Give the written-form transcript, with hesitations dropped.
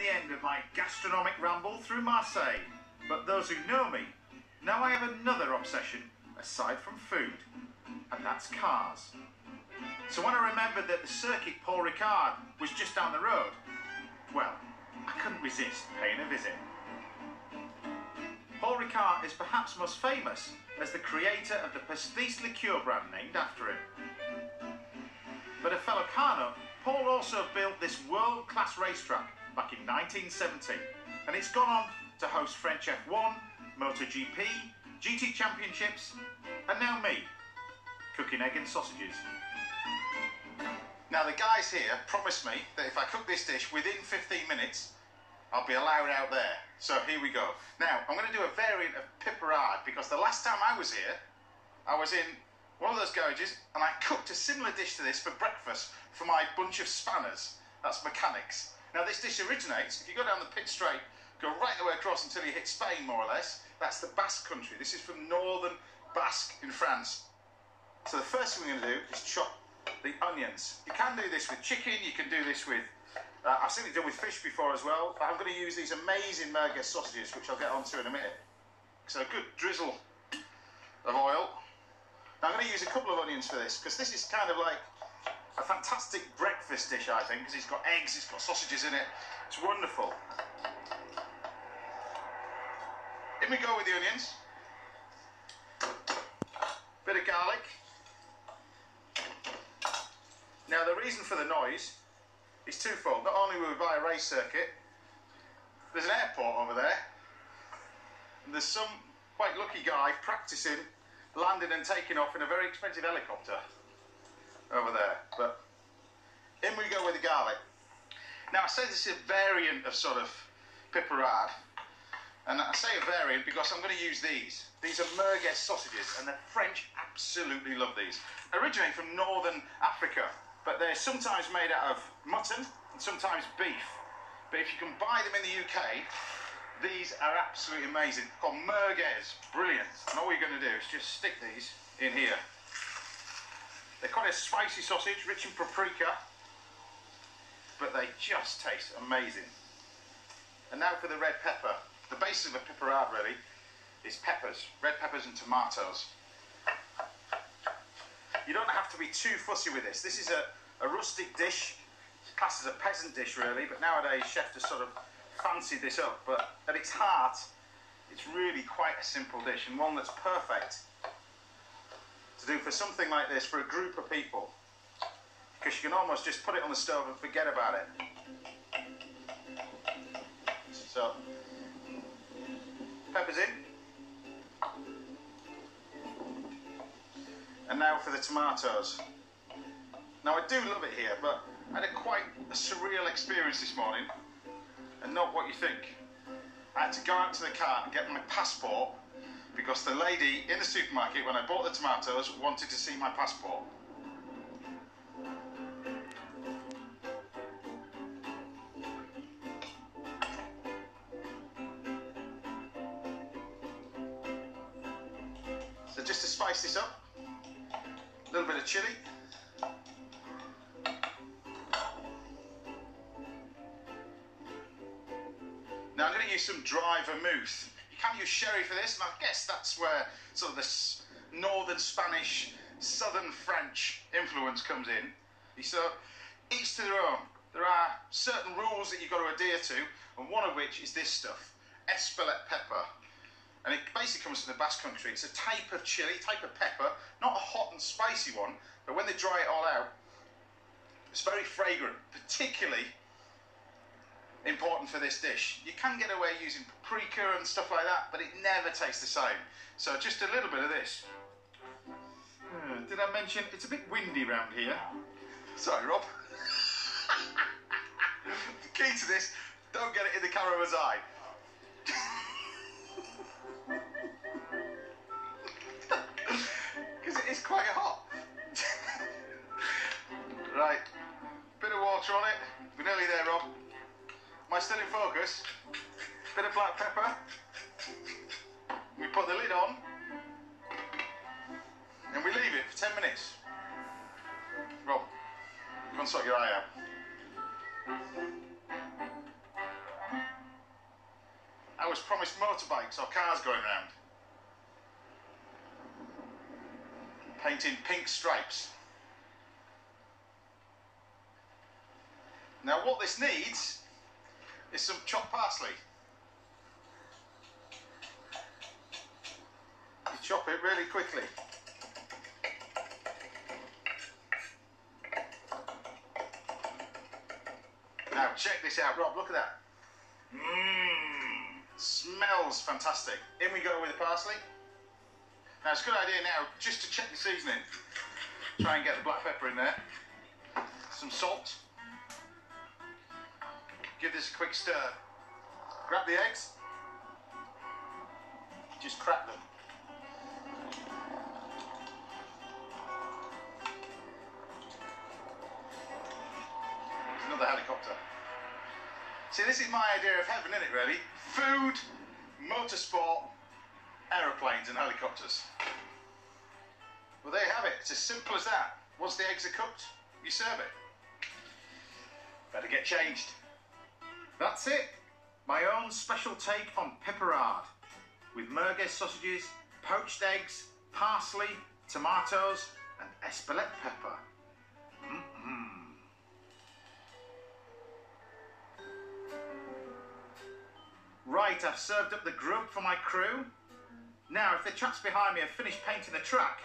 the end of my gastronomic ramble through Marseille, but those who know me know I have another obsession aside from food, and that's cars. So when I remembered that the circuit Paul Ricard was just down the road, well, I couldn't resist paying a visit. Paul Ricard is perhaps most famous as the creator of the pastis liqueur brand named after him. But a fellow car nut, Paul also built this world-class racetrack back in 1970, and it's gone on to host French F1, MotoGP, GT Championships, and now me, cooking egg and sausages. Now the guys here promised me that if I cook this dish within 15 minutes, I'll be allowed out there. So here we go. Now, I'm going to do a variant of piperade because the last time I was here, I was in one of those garages and I cooked a similar dish to this for breakfast for my bunch of spanners. That's mechanics. Now this dish originates, if you go down the pit straight, go right the way across until you hit Spain more or less, that's the Basque country. This is from northern Basque in France. So the first thing we're going to do is chop the onions. You can do this with chicken, you can do this with I've seen it done with fish before as well, but I'm going to use these amazing merguez sausages, which I'll get onto in a minute. So a good drizzle of oil. Now I'm going to use a couple of onions for this, because this is kind of like a fantastic breakfast dish, I think, because it's got eggs, it's got sausages in it. It's wonderful. In we go with the onions. Bit of garlic. Now the reason for the noise is twofold. Not only will we buy a race circuit, there's an airport over there, and there's some quite lucky guy practicing landing and taking off in a very expensive helicopter over there. But in we go with the garlic. Now I say this is a variant of sort of piperade, and I say a variant because I'm going to use these. These are merguez sausages, and the French absolutely love these. Originally from northern Africa, but they're sometimes made out of mutton and sometimes beef. But if you can buy them in the UK, these are absolutely amazing. Called merguez, brilliant. And all you're going to do is just stick these in here. They're quite a spicy sausage, rich in paprika, but they just taste amazing. And now for the red pepper. The basis of a piperade really is peppers, red peppers and tomatoes. You don't have to be too fussy with this. This is a rustic dish. It's classed as a peasant dish really, but nowadays chefs have sort of fancied this up. But at its heart, it's really quite a simple dish, and one that's perfect to do for something like this for a group of people, because you can almost just put it on the stove and forget about it. So, peppers in. And now for the tomatoes. Now I do love it here, but I had quite a surreal experience this morning, and not what you think. I had to go out to the car and get my passport, because the lady in the supermarket, when I bought the tomatoes, wanted to see my passport. So just to spice this up, a little bit of chilli. Now I'm going to use some dry vermouth. You can use sherry for this, and I guess that's where sort of this northern Spanish, southern French influence comes in. So each to their own. There are certain rules that you've got to adhere to, and one of which is this stuff, Espelette pepper. And it basically comes from the Basque country. It's a type of chili, type of pepper, not a hot and spicy one, but when they dry it all out, it's very fragrant, particularly important for this dish. You can get away using paprika and stuff like that, but it never tastes the same. So just a little bit of this. Did I mention it's a bit windy around here? Sorry, Rob. The key to this, don't get it in the cameraman's eye. Because it is quite hot. Right, bit of water on it. We're nearly there, Rob. Am I still in focus? Bit of black pepper. We put the lid on, and we leave it for 10 minutes. Rob, go and sort your eye out. was promised motorbikes or cars going round. Painting pink stripes. Now what this needs is some chopped parsley. You chop it really quickly. Now check this out, Rob, look at that. Smells fantastic. In we go with the parsley. Now it's a good idea now just to check the seasoning. Try and get the black pepper in there. Some salt. Give this a quick stir. Grab the eggs. Just crack them. There's another helicopter. See, this is my idea of heaven, isn't it, really? Food, motorsport, aeroplanes and helicopters. Well, there you have it. It's as simple as that. Once the eggs are cooked, you serve it. Better get changed. That's it. My own special take on pepperade. With merguez sausages, poached eggs, parsley, tomatoes and Espelette pepper. Right, I've served up the grub for my crew. Now, if the chaps behind me have finished painting the track,